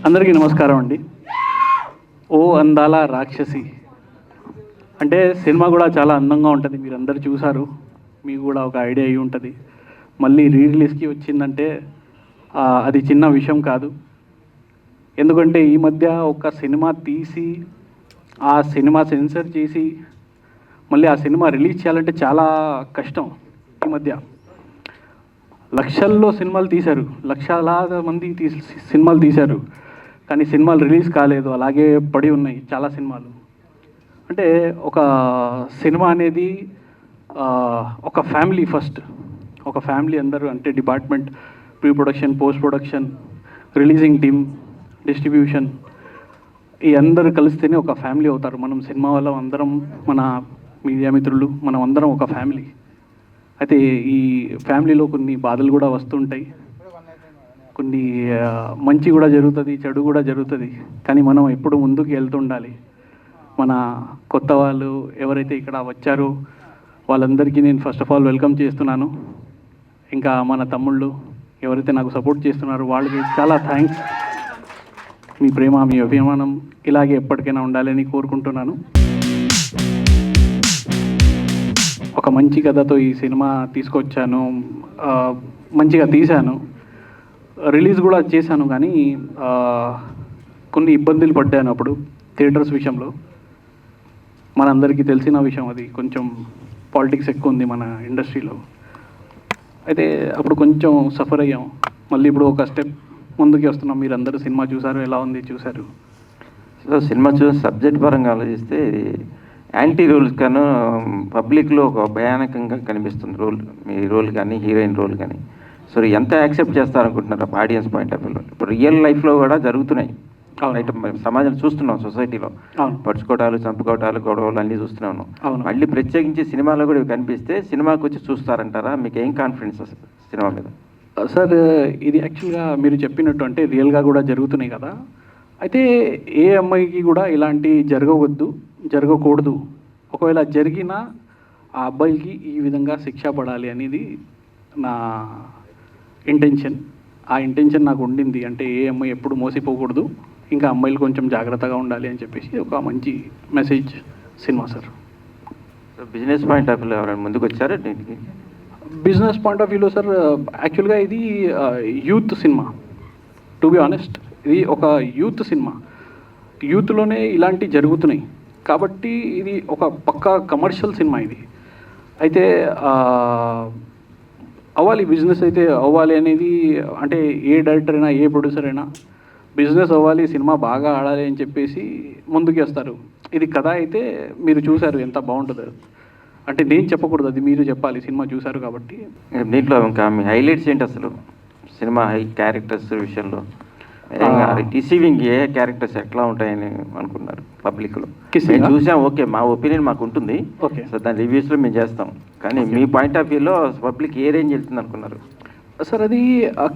అందరికీ నమస్కారం అండి. ఓ అందాల రాక్షసి అంటే సినిమా కూడా చాలా అందంగా ఉంటుంది. మీరు అందరు చూసారు, మీకు కూడా ఒక ఐడియా అయి ఉంటుంది. మళ్ళీ రిలీజ్కి వచ్చిందంటే అది చిన్న విషయం కాదు. ఎందుకంటే ఈ మధ్య ఒక సినిమా తీసి ఆ సినిమా సెన్సర్ చేసి మళ్ళీ ఆ సినిమా రిలీజ్ చేయాలంటే చాలా కష్టం. ఈ మధ్య లక్షల్లో సినిమాలు తీశారు, లక్షలాది మంది సినిమాలు తీశారు, కానీ సినిమాలు రిలీజ్ కాలేదు, అలాగే పడి ఉన్నాయి చాలా సినిమాలు. అంటే ఒక సినిమా అనేది ఒక ఫ్యామిలీ ఫస్ట్, ఒక ఫ్యామిలీ అందరూ అంటే department, pre production, post production, releasing team, distribution, ఈ అందరూ కలిస్తేనే ఒక ఫ్యామిలీ అవుతారు. మనం సినిమా వాళ్ళం అందరం, మన మీడియా మిత్రులు, మనం అందరం ఒక ఫ్యామిలీ. అయితే ఈ ఫ్యామిలీలో కొన్ని బాధలు కూడా వస్తుంటాయి, కొన్ని మంచి కూడా జరుగుతుంది, చెడు కూడా జరుగుతుంది. కానీ మనం ఎప్పుడు ముందుకు వెళ్తుండాలి. మన కొత్త వాళ్ళు ఎవరైతే ఇక్కడ వచ్చారో వాళ్ళందరికీ నేను ఫస్ట్ ఆఫ్ ఆల్ వెల్కమ్ చేస్తున్నాను. ఇంకా మన తమ్ముళ్ళు ఎవరైతే నాకు సపోర్ట్ చేస్తున్నారో వాళ్ళకి చాలా థ్యాంక్స్. మీ ప్రేమ, మీ అభిమానం ఇలాగే ఎప్పటికైనా ఉండాలని కోరుకుంటున్నాను. ఒక మంచి కథతో ఈ సినిమా తీసుకొచ్చాను, మంచిగా తీశాను, రిలీజ్ కూడా చేశాను. కానీ కొన్ని ఇబ్బందులు పడ్డాను అప్పుడు థియేటర్స్ విషయంలో. మనందరికీ తెలిసిన విషయం, అది కొంచెం పాలిటిక్స్ ఎక్కువ ఉంది మన ఇండస్ట్రీలో. అయితే అప్పుడు కొంచెం సఫర్ అయ్యాం. మళ్ళీ ఇప్పుడు ఒక స్టెప్ ముందుకు వస్తున్నాం. మీరు అందరూ సినిమా చూసారు, ఎలా ఉంది చూసారు? సో సినిమా చూసి సబ్జెక్ట్ పరంగా ఆలోచిస్తే ఇది యాంటీ రోల్స్ కన్నా పబ్లిక్లో ఒక భయానకంగా కనిపిస్తుంది రోల్. మీ రోల్ కానీ, హీరోయిన్ రోల్ కానీ. సో ఎంత యాక్సెప్ట్ చేస్తారనుకుంటున్నారు ఆడియన్స్ పాయింట్ ఆఫ్ వ్యూలో? ఇప్పుడు రియల్ లైఫ్లో కూడా జరుగుతున్నాయి, సమాజం చూస్తున్నాం, సొసైటీలో పడుచుకోవటాలు, చంపుకోవటాలు, గొడవలు అన్నీ చూస్తూనే ఉన్నాం. మళ్ళీ ప్రత్యేకించి సినిమాలో కూడా ఇవి కనిపిస్తే సినిమాకి వచ్చి చూస్తారంటారా? మీకు ఏం కాన్ఫిడెన్స్ అసలు సినిమా మీద? సార్, ఇది యాక్చువల్గా మీరు చెప్పినట్టు అంటే రియల్గా కూడా జరుగుతున్నాయి కదా. అయితే ఏ అమ్మాయికి కూడా ఇలాంటి జరగవద్దు, జరగకూడదు. ఒకవేళ జరిగినా ఆ అబ్బాయికి ఈ విధంగా శిక్ష పడాలి అనేది నా ఇంటెన్షన్. ఆ ఇంటెన్షన్ నాకు ఉండింది. అంటే ఏ అమ్మాయి ఎప్పుడు మోసిపోకూడదు, ఇంకా అమ్మాయిలు కొంచెం జాగ్రత్తగా ఉండాలి అని చెప్పేసి ఒక మంచి message cinema sir. Business point of వ్యూలో ఎవరైనా ముందుకు వచ్చారా దీనికి? బిజినెస్ పాయింట్ ఆఫ్ వ్యూలో సార్, యాక్చువల్గా ఇది youth cinema. To be honest, ఇది ఒక యూత్ సినిమా. యూత్లోనే ఇలాంటివి జరుగుతున్నాయి కాబట్టి ఇది ఒక పక్కా కమర్షియల్ సినిమా ఇది. అయితే అవ్వాలి, బిజినెస్ అయితే అవ్వాలి అనేది, అంటే ఏ డైరెక్టర్ అయినా, ఏ ప్రొడ్యూసర్ అయినా బిజినెస్ అవ్వాలి, సినిమా బాగా ఆడాలి అని చెప్పేసి ముందుకు వస్తారు. ఇది కథ అయితే మీరు చూశారు ఎంత బాగుంటుందో. అంటే నేను చెప్పకూడదు, అది మీరు చెప్పాలి, సినిమా చూశారు కాబట్టి. దీంట్లో ఇంకా మీ హైలైట్స్ ఏంటి అసలు సినిమా క్యారెక్టర్స్ విషయంలో? రిసీవింగ్ ఏ క్యారెక్టర్స్ ఎట్లా ఉంటాయని అనుకున్నారు పబ్లిక్లో? మేము చూసాం, ఓకే, మా ఒపీనియన్ మాకు ఉంటుంది, ఓకే, సో దాని రివ్యూస్లో మేము చేస్తాం. కానీ మీ పాయింట్ ఆఫ్ వ్యూలో పబ్లిక్ ఏ రేంజ్ వెళ్తుంది అనుకున్నారు? సార్, అది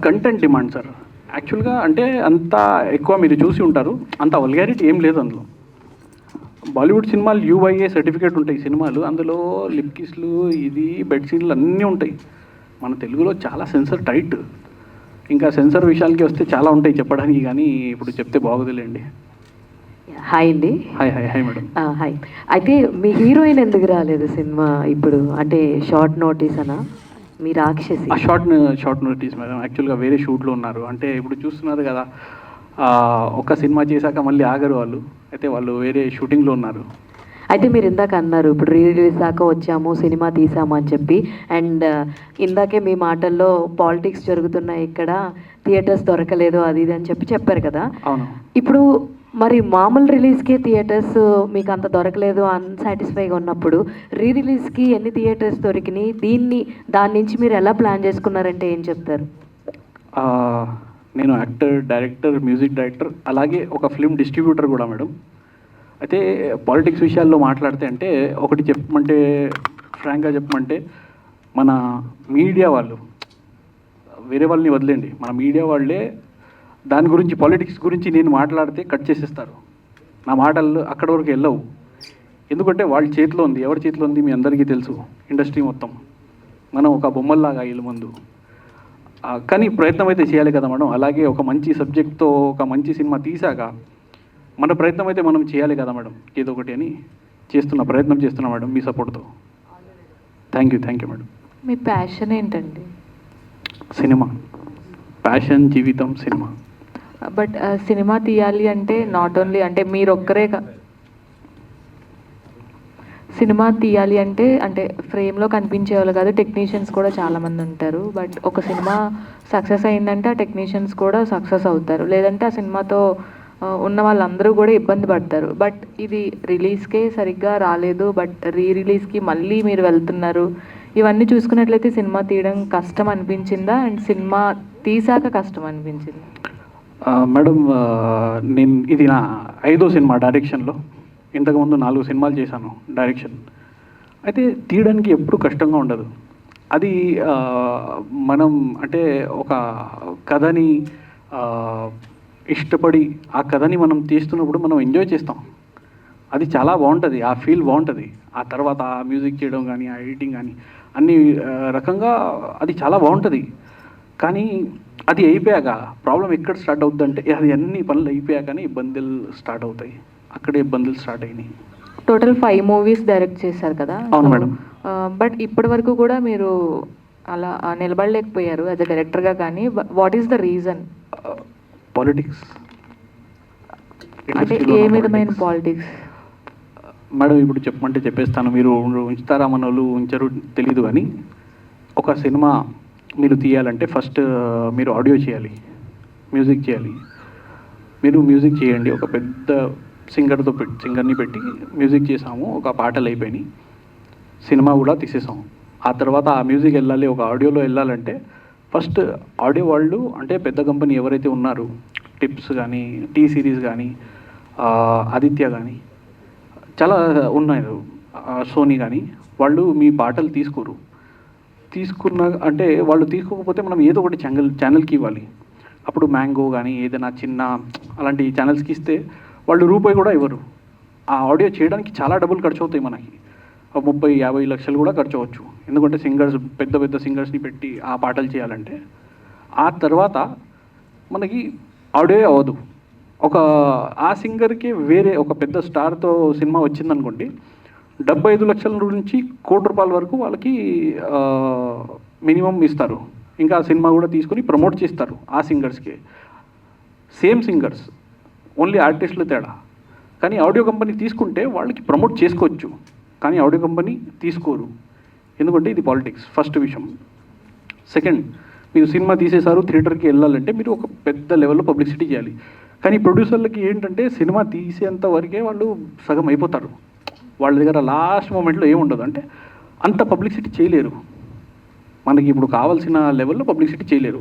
కంటెంట్ డిమాండ్ సార్. యాక్చువల్గా అంటే అంత ఎక్కువ మీరు చూసి ఉంటారు, అంత వల్గారిటీ ఏం లేదు అందులో. బాలీవుడ్ సినిమాలు యూఐఏ సర్టిఫికేట్ ఉంటాయి సినిమాలు, అందులో లిప్ కిస్లు, ఇది బెడ్ సీన్లు అన్నీ ఉంటాయి. మన తెలుగులో చాలా సెన్సర్ టైట్. ఇంకా సెన్సర్ విషయాలకి వస్తే చాలా ఉంటాయి చెప్పడానికి, కానీ ఇప్పుడు చెప్తే బాగోదులేండి. హాయ్ అండి. Hi hi hi madam. Hi. అయితే మీ హీరోయిన్ ఎందుకు రాలేదు సినిమా ఇప్పుడు? అంటే షార్ట్ నోటీస్ అనా మీ రాక్షసి? Short notice madam. యాక్చువల్గా వేరే షూట్లో ఉన్నారు. అంటే ఇప్పుడు చూస్తున్నారు కదా, ఒక సినిమా చేశాక మళ్ళీ ఆగరు వాళ్ళు. అయితే వాళ్ళు వేరే షూటింగ్లో ఉన్నారు. అయితే మీరు ఇందాక అన్నారు ఇప్పుడు రిలీజ్ దాకా వచ్చాము, సినిమా తీసాము అని చెప్పి. అండ్ ఇందాకే మీ మాటల్లో పాలిటిక్స్ జరుగుతున్నాయి ఇక్కడ, థియేటర్స్ దొరకలేదు, అది ఇది అని చెప్పారు కదా. అవును. ఇప్పుడు మరి మామూలు రిలీజ్కే థియేటర్స్ మీకు అంత దొరకలేదు, అన్సాటిస్ఫైగా ఉన్నప్పుడు రిలీజ్కి ఎన్ని థియేటర్స్ దొరికినాయి? దాని నుంచి మీరు ఎలా ప్లాన్ చేసుకున్నారంటే ఏం చెప్తారు? నేను యాక్టర్, డైరెక్టర్, మ్యూజిక్ డైరెక్టర్, అలాగే ఒక ఫిల్మ్ డిస్ట్రిబ్యూటర్ కూడా మేడం. అయితే పాలిటిక్స్ విషయాల్లో మాట్లాడితే అంటే ఒకటి చెప్పమంటే, ఫ్రాంక్గా చెప్పమంటే, మన మీడియా వాళ్ళు, వేరే వాళ్ళని వదిలేండి, మన మీడియా వాళ్ళే దాని గురించి, పాలిటిక్స్ గురించి నేను మాట్లాడితే కట్ చేసేస్తారు. నా మాటలు అక్కడి వరకు వెళ్ళవు. ఎందుకంటే వాళ్ళ చేతిలో ఉంది. ఎవరి చేతిలో ఉంది మీ అందరికీ తెలుసు. ఇండస్ట్రీ మొత్తం మనం ఒక బొమ్మల్లాగా వీళ్ళ ముందు. కానీ ప్రయత్నం అయితే చేయాలి కదా మేడం. అలాగే ఒక మంచి సబ్జెక్ట్తో ఒక మంచి సినిమా తీసాక మన ప్రయత్నం అయితే మనం చేయాలి కదా మేడం, ఏదో ఒకటి అని ప్రయత్నం చేస్తున్నా మేడం మీ సపోర్ట్తో. Thank you madam. Me passion ఏంటండి? సినిమా ప్యాషన్, జీవితం సినిమా. బట్ సినిమా తీయాలి అంటే నాట్ ఓన్లీ అంటే మీరు ఒక్కరే సినిమా తీయాలి అంటే ఫ్రేమ్లో కనిపించే వాళ్ళు కాదు, టెక్నీషియన్స్ కూడా చాలామంది ఉంటారు. బట్ ఒక సినిమా సక్సెస్ అయిందంటే ఆ టెక్నీషియన్స్ కూడా సక్సెస్ అవుతారు, లేదంటే ఆ సినిమాతో ఉన్న వాళ్ళందరూ కూడా ఇబ్బంది పడతారు. బట్ ఇది రిలీజ్కే సరిగ్గా రాలేదు, బట్ రిలీజ్కి మళ్ళీ మీరు వెళ్తున్నారు. ఇవన్నీ చూసుకున్నట్లయితే సినిమా తీయడం కష్టం అనిపించిందా అండ్ సినిమా తీసాక కష్టం అనిపించింది? మేడం, నేను ఇది నా 5వ సినిమా డైరెక్షన్లో. ఇంతకుముందు 4 సినిమాలు చేశాను డైరెక్షన్. అయితే తీయడానికి ఎప్పుడు కష్టంగా ఉండదు. అది మనం అంటే ఒక కథని ఇష్టపడి ఆ కథని మనం తీస్తున్నప్పుడు మనం ఎంజాయ్ చేస్తాం. అది చాలా బాగుంటుంది, ఆ ఫీల్ బాగుంటుంది. ఆ తర్వాత ఆ మ్యూజిక్ చేయడం కానీ, ఆ ఎడిటింగ్ కానీ అన్ని రకంగా అది చాలా బాగుంటుంది. కానీ అది అయిపోయాక ప్రాబ్లం ఎక్కడ స్టార్ట్ అవుతుందంటే, అది అన్ని పనులు అయిపోయాకనే ఇబ్బందులు స్టార్ట్ అవుతాయి. అక్కడే ఇబ్బందులు స్టార్ట్ అయినాయి. టోటల్ 5 మూవీస్ డైరెక్ట్ చేశారు కదా? అవును మేడం. బట్ ఇప్పటి వరకు కూడా మీరు అలా నిలబడలేకపోయారు యాజ్ అ డైరెక్టర్గా. కానీ what is the reason? Politics. అంటే ఏ విధమైన పాలిటిక్స్ మేడం? ఇప్పుడు చెప్పమంటే చెప్పేస్తాను, మీరు ఉంచుతారా మనోళ్ళు ఉంచరు తెలీదు. కానీ ఒక సినిమా మీరు తీయాలంటే ఫస్ట్ మీరు ఆడియో చేయాలి, మ్యూజిక్ చేయాలి. మీరు మ్యూజిక్ చేయండి, ఒక పెద్ద సింగర్ని పెట్టి మ్యూజిక్ చేసాము, ఒక పాటలు అయిపోయినాయి, సినిమా కూడా తీసేసాము. ఆ తర్వాత ఆ మ్యూజిక్ వెళ్ళాలి, ఒక ఆడియోలో వెళ్ళాలంటే ఫస్ట్ ఆడియో వాళ్ళు అంటే పెద్ద కంపెనీ ఎవరైతే ఉన్నారో, టిప్స్ కానీ, టీ సిరీస్ కానీ, ఆదిత్య కానీ చాలా ఉన్నాయి, సోనీ కానీ, వాళ్ళు మీ పాటలు తీసుకున్న అంటే వాళ్ళు తీసుకోకపోతే మనం ఏదో ఒకటి ఛానల్కి ఇవ్వాలి. అప్పుడు మ్యాంగో కానీ ఏదైనా చిన్న అలాంటి ఛానల్స్కి ఇస్తే వాళ్ళు రూపాయి కూడా ఇవ్వరు. ఆ ఆడియో చేయడానికి చాలా డబ్బులు ఖర్చు అవుతాయి మనకి, 30-50 లక్షలు కూడా ఖర్చు అవ్వచ్చు. ఎందుకంటే పెద్ద సింగర్స్ని పెట్టి ఆ పాటలు చేయాలంటే ఆ తర్వాత మనకి ఆడియో అవ్వదు. ఆ సింగర్కి వేరే ఒక పెద్ద స్టార్తో సినిమా వచ్చిందనుకోండి, 75 లక్షల నుంచి ₹1,00,00,000 వరకు వాళ్ళకి మినిమం ఇస్తారు. ఇంకా ఆ సినిమా కూడా తీసుకొని ప్రమోట్ చేస్తారు ఆ సింగర్స్కి. సేమ్ సింగర్స్, ఓన్లీ ఆర్టిస్టులు తేడా. కానీ ఆడియో కంపెనీ తీసుకుంటే వాళ్ళకి ప్రమోట్ చేసుకోవచ్చు, కానీ ఆడియో కంపెనీ తీసుకోరు. ఎందుకంటే ఇది పాలిటిక్స్, ఫస్ట్ విషయం. సెకండ్, మీరు సినిమా తీసేశారు, థియేటర్కి వెళ్ళాలంటే మీరు ఒక పెద్ద లెవెల్లో పబ్లిసిటీ చేయాలి. కానీ ప్రొడ్యూసర్లకి ఏంటంటే సినిమా తీసేంత వరకే వాళ్ళు సగం అయిపోతారు. వాళ్ళ దగ్గర లాస్ట్ మూమెంట్లో ఏముండదు, అంటే అంత పబ్లిసిటీ చేయలేరు. మనకి ఇప్పుడు కావాల్సిన లెవెల్లో పబ్లిసిటీ చేయలేరు.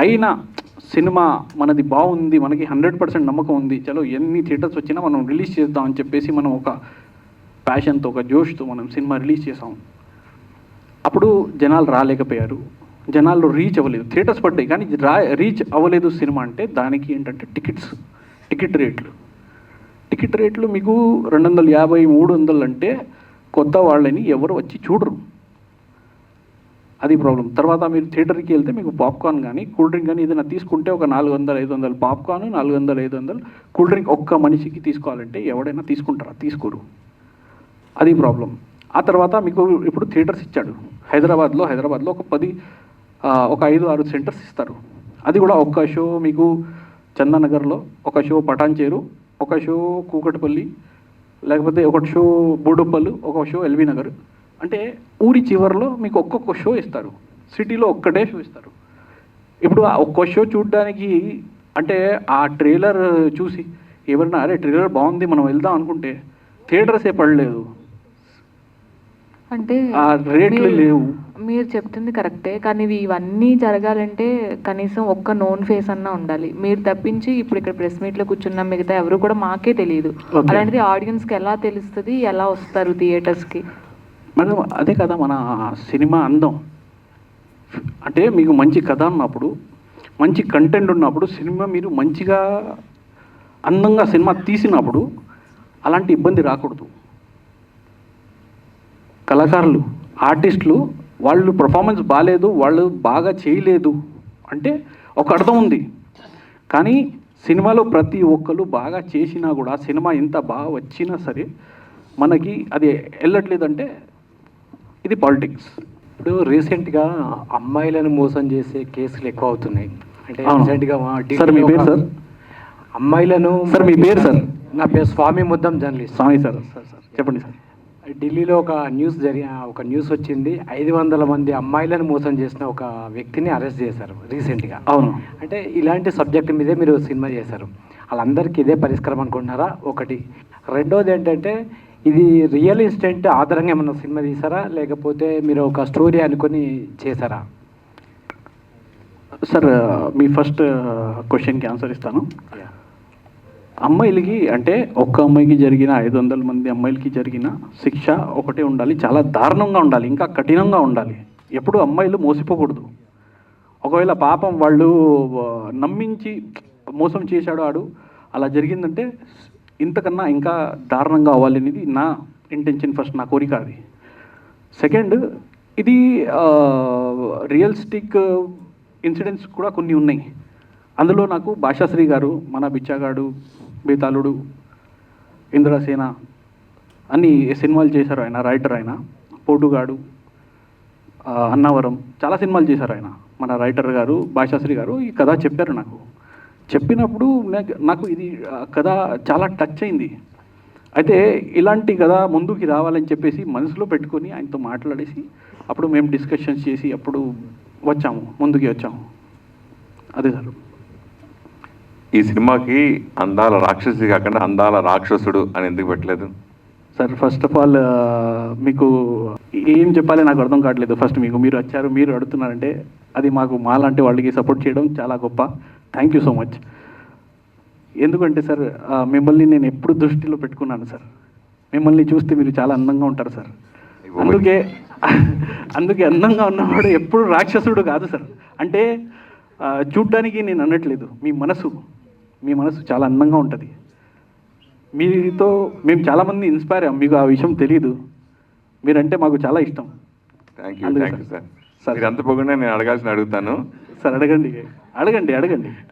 అయినా సినిమా మనది బాగుంది, మనకి 100% నమ్మకం ఉంది, చలో ఎన్ని థియేటర్స్ వచ్చినా మనం రిలీజ్ చేద్దాం అని చెప్పేసి మనం ఒక ప్యాషన్తో, ఒక జోష్తో మనం సినిమా రిలీజ్ చేసాం. అప్పుడు జనాలు రాలేకపోయారు, జనాల్లో రీచ్ అవ్వలేదు. థియేటర్స్ పడ్డాయి కానీ రీచ్ అవ్వలేదు సినిమా. అంటే దానికి ఏంటంటే టికెట్ రేట్లు మీకు 250-300 అంటే కొత్త వాళ్ళని ఎవరు వచ్చి చూడరు. అది ప్రాబ్లం. తర్వాత మీరు థియేటర్కి వెళ్తే మీకు పాప్కార్న్ కానీ కూల్ డ్రింక్ కానీ ఏదైనా తీసుకుంటే ఒక 400-500 పాప్కార్న్, 400-500 కూల్ డ్రింక్ ఒక్క మనిషికి తీసుకోవాలంటే ఎవడైనా తీసుకుంటారా? తీసుకోరు. అది ప్రాబ్లం. ఆ తర్వాత మీకు ఇప్పుడు థియేటర్స్ ఇచ్చాడు. హైదరాబాద్లో ఒక 5-6 సెంటర్స్ ఇస్తారు. అది కూడా ఒక్క షో మీకు చందానగర్లో, ఒక షో పటాన్చేరు, ఒక షో కూకట్పల్లి, లేకపోతే ఒక షో బోడుప్పల్, ఒక షో ఎల్బీ నగర్. అంటే ఊరి చివరిలో మీకు ఒక్కొక్క షో ఇస్తారు. సిటీలో ఒక్కటే షో ఇస్తారు. ఇప్పుడు ఆ ఒక్క షో చూడడానికి అంటే ఆ ట్రైలర్ చూసి ఎవరైనా అరే ట్రైలర్ బాగుంది మనం వెళ్దాం అనుకుంటే థియేటర్సే పడలేదు, అంటే ఆ రేట్లు లేవు. మీరు చెప్తుంది కరెక్టే, కానీ ఇవన్నీ జరగాలంటే కనీసం ఒక్క నోన్ ఫేస్ అన్నా ఉండాలి. మీరు తప్పించి ఇప్పుడు ఇక్కడ ప్రెస్ మీట్లో కూర్చున్నాం, మిగతా ఎవరు కూడా మాకే తెలియదు. అలాంటిది ఆడియన్స్కి ఎలా తెలుస్తుంది, ఎలా వస్తారు థియేటర్స్కి? మేడం అదే కదా మన సినిమా అందం. అంటే మీకు మంచి కథ ఉన్నప్పుడు, మంచి కంటెంట్ ఉన్నప్పుడు, సినిమా మీరు మంచిగా అందంగా సినిమా తీసినప్పుడు అలాంటి ఇబ్బంది రాకూడదు. కళాకారులు, ఆర్టిస్టులు వాళ్ళు పర్ఫార్మెన్స్ బాగాలేదు, వాళ్ళు బాగా చేయలేదు అంటే ఒక అర్థం ఉంది. కానీ సినిమాలో ప్రతి ఒక్కరు బాగా చేసినా కూడా సినిమా ఎంత బాగా వచ్చినా సరే మనకి అది వెళ్ళట్లేదంటే ఇది పాలిటిక్స్. ఇప్పుడు రీసెంట్గా అమ్మాయిలను మోసం చేసే కేసులు ఎక్కువ అవుతున్నాయి. అంటే అవును. రీసెంట్గా సార్ మీ పేరు సార్? అమ్మాయిలను సార్ మీ పేరు సార్? నా పేరు స్వామి ముద్దం జర్నలిస్ట్. స్వామి సార్. సార్ సార్ చెప్పండి సార్. ఢిల్లీలో ఒక న్యూస్ వచ్చింది. 500 మంది అమ్మాయిలను మోసం చేసిన ఒక వ్యక్తిని అరెస్ట్ చేశారు రీసెంట్గా. అవును. అంటే ఇలాంటి సబ్జెక్ట్ మీదే మీరు సినిమా చేశారు, వాళ్ళందరికీ ఇదే పరిష్కారం అనుకుంటున్నారా? ఒకటి. రెండోది ఏంటంటే ఇది రియల్ ఇన్సిడెంట్ ఆధారంగా ఏమన్నా సినిమా తీసారా, లేకపోతే మీరు ఒక స్టోరీ అనుకొని చేశారా? సార్ మీ ఫస్ట్ క్వశ్చన్కి ఆన్సర్ ఇస్తాను. అమ్మాయిలకి అంటే ఒక్క అమ్మాయికి జరిగిన 500 మంది అమ్మాయిలకి జరిగిన శిక్ష ఒకటే ఉండాలి, చాలా దారుణంగా ఉండాలి, ఇంకా కఠినంగా ఉండాలి. ఎప్పుడు అమ్మాయిలు మోసపోకూడదు. ఒకవేళ పాపం వాళ్ళు నమ్మించి మోసం చేశాడు ఆడు, అలా జరిగిందంటే ఇంతకన్నా ఇంకా దారుణంగా అవ్వాలనేది నా ఇంటెన్షన్, ఫస్ట్ నా కోరిక అది. సెకండ్, ఇది రియలిస్టిక్ ఇన్సిడెంట్స్ కూడా కొన్ని ఉన్నాయి. అందులో నాకు భాషాశ్రీ గారు, మన బిచ్చాగాడు, బేతాళుడు, ఇంద్రసేన అన్ని సినిమాలు చేశారు ఆయన, రైటర్ ఆయన. పోటుగాడు, అన్నవరం, చాలా సినిమాలు చేశారు ఆయన, మన రైటర్ గారు భాషాశ్రీ గారు. ఈ కథ చెప్పారు నాకు. చెప్పినప్పుడు నాకు ఇది కథ చాలా టచ్ అయింది. అయితే ఇలాంటి కథ ముందుకి రావాలని చెప్పేసి మనసులో పెట్టుకొని ఆయనతో మాట్లాడేసి అప్పుడు మేము డిస్కషన్స్ చేసి అప్పుడు ముందుకి వచ్చాము. అదే సార్. ఈ సినిమాకి అందాల రాక్షసి కాకుండా అందాల రాక్షసుడు అని ఎందుకు పెట్టలేదు? సార్ ఫస్ట్ ఆఫ్ ఆల్ మీకు ఏం చెప్పాలి నాకు అర్థం కావట్లేదు. ఫస్ట్ మీరు వచ్చారు, మీరు అడుగుతున్నారంటే అది మాలాంటి వాళ్ళకి సపోర్ట్ చేయడం చాలా గొప్ప. Thank you so much. ఎందుకంటే సార్ మిమ్మల్ని నేను ఎప్పుడు దృష్టిలో పెట్టుకున్నాను సార్. మిమ్మల్ని చూస్తే మీరు చాలా అందంగా ఉంటారు సార్. అందుకే అందంగా ఉన్నవాడు ఎప్పుడు రాక్షసుడు కాదు సార్. అంటే చూడ్డానికి నేను అనట్లేదు, మీ మనసు చాలా అందంగా ఉంటుంది. మీతో మేము చాలామంది ఇన్స్పైర్ అయ్యాం, మీకు ఆ విషయం తెలీదు. మీరంటే మాకు చాలా ఇష్టం. Thank you sir. మీరు అంత పోకుండా నేను అడుగుతాను సార్. అడగండి.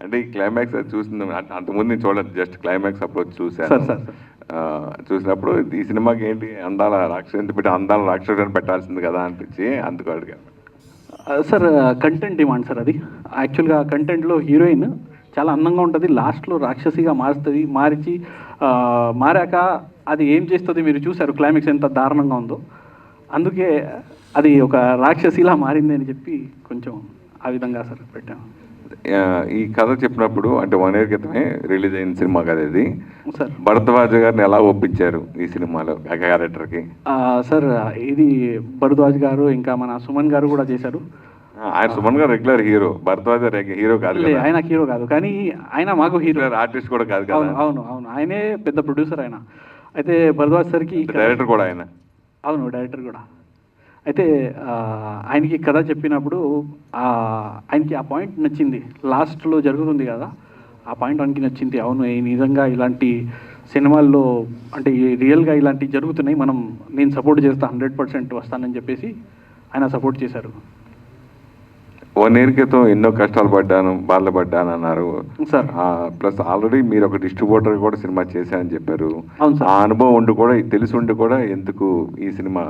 అంటే ఈ క్లైమాక్స్ అది చూసింది అంతకుముందు నేను చూడలేదు, జస్ట్ క్లైమాక్స్ అప్రోచ్ చూశాను. సార్ చూసినప్పుడు ఈ సినిమాకి ఏంటి అందాల రాక్షసు పెట్టి అందాల రాక్షసు అని పెట్టాల్సింది కదా అనిపించి అందుకు అడిగాను. Sir content demand sir. అది యాక్చువల్గా కంటెంట్లో హీరోయిన్ చాలా అందంగా ఉంటుంది, లాస్ట్లో రాక్షసిగా మారుతుంది. మారాక అది ఏం చేస్తుంది మీరు చూశారు, క్లైమాక్స్ ఎంత దారుణంగా ఉందో. అందుకే అది ఒక రాక్షసిలా మారింది అని చెప్పి కొంచెం ఆ విధంగా సార్ పెట్టాము. ఈ కథ చెప్పినప్పుడు అంటే 1 year క్రితమే రిలీజ్ అయిన సినిమా కదా ఇది. సార్ భరద్వాజ్ గారిని ఎలా ఒప్పించారు ఈ సినిమాలో క్యారెక్టర్కి? సార్ ఇది భరద్వాజ్ గారు ఇంకా మన సుమన్ గారు కూడా చేశారు. ఆయన సుమన్ గారు రెగ్యులర్ హీరో, భరద్వాజ్ హీరో కాదు కదా. ఆయన హీరో కాదు, కానీ ఆయన మాకు హీరో, ఆర్టిస్ట్ కూడా కాదు కదా. అవును ఆయనే పెద్ద ప్రొడ్యూసర్ ఆయన. అయితే భరద్వాజ్ సార్కి డైరెక్టర్ కూడా ఆయన. అవును డైరెక్టర్ కూడా. అయితే ఆయనకి కథ చెప్పినప్పుడు ఆయనకి ఆ పాయింట్ నచ్చింది, లాస్ట్లో జరుగుతుంది కదా ఆ పాయింట్ ఆయనకి నచ్చింది. అవును ఈ నిజంగా ఇలాంటి సినిమాల్లో అంటే రియల్గా ఇలాంటివి జరుగుతున్నాయి, నేను సపోర్ట్ చేస్తా, 100% వస్తానని చెప్పేసి ఆయన సపోర్ట్ చేశారు. 1 year క్రితం ఎన్నో కష్టాలు బాధలు పడ్డాను అన్నారు సార్. ప్లస్ ఆల్రెడీ మీరు ఒక డిస్ట్రిబ్యూటర్ కూడా సినిమా చేశారని చెప్పారు. అవును సార్. ఆ అనుభవం ఉండి కూడా తెలిసి ఉండి కూడా ఎందుకు ఈ సినిమా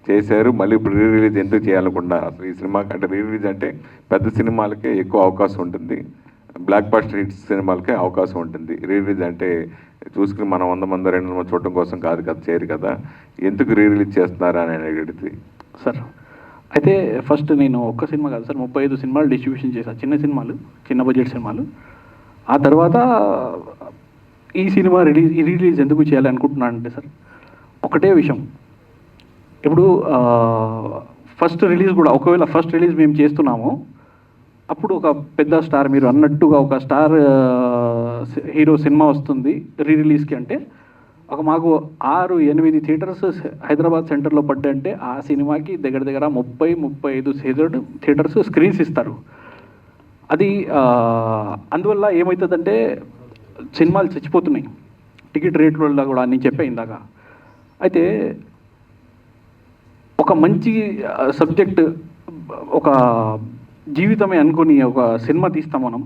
చేశారు, మళ్ళీ ఇప్పుడు రిలీజ్ ఎందుకు చేయాలనుకుంటున్నారు? అసలు ఈ సినిమా అంటే రిలీజ్ అంటే పెద్ద సినిమాలకే ఎక్కువ అవకాశం ఉంటుంది, బ్లాక్ బస్టర్ హిట్స్ సినిమాలకే అవకాశం ఉంటుంది. రిలీజ్ అంటే చూసుకుని మనం 100 మంది 200 మంది చూడటం కోసం కాదు కదా, చేయరు కదా, ఎందుకు రిలీజ్ చేస్తున్నారా అని అడిగితే? సార్ అయితే ఫస్ట్ నేను ఒక్క సినిమా కాదు సార్, 35 సినిమాలు డిస్ట్రిబ్యూషన్ చేశాను, చిన్న బడ్జెట్ సినిమాలు. ఆ తర్వాత ఈ సినిమా రిలీజ్ ఎందుకు చేయాలి అనుకుంటున్నానంటే సార్ ఒకటే విషయం. ఇప్పుడు ఫస్ట్ రిలీజ్ కూడా ఒకవేళ ఫస్ట్ రిలీజ్ మేము చేస్తున్నాము, అప్పుడు ఒక పెద్ద స్టార్ మీరు అన్నట్టుగా ఒక స్టార్ హీరో సినిమా వస్తుంది రిలీజ్కి అంటే మాకు 6-8 థియేటర్స్ హైదరాబాద్ సెంటర్లో పడ్డంటే ఆ సినిమాకి దగ్గర 30-35 థియేటర్స్ స్క్రీన్స్ ఇస్తారు. అది అందువల్ల ఏమవుతుందంటే సినిమాలు చచ్చిపోతున్నాయి టికెట్ రేట్ల వల్ల కూడా, నేను చెప్పే ఇందాక. అయితే ఒక ఒక మంచి సబ్జెక్ట్, ఒక జీవితమే అనుకుని ఒక సినిమా తీస్తాం మనం.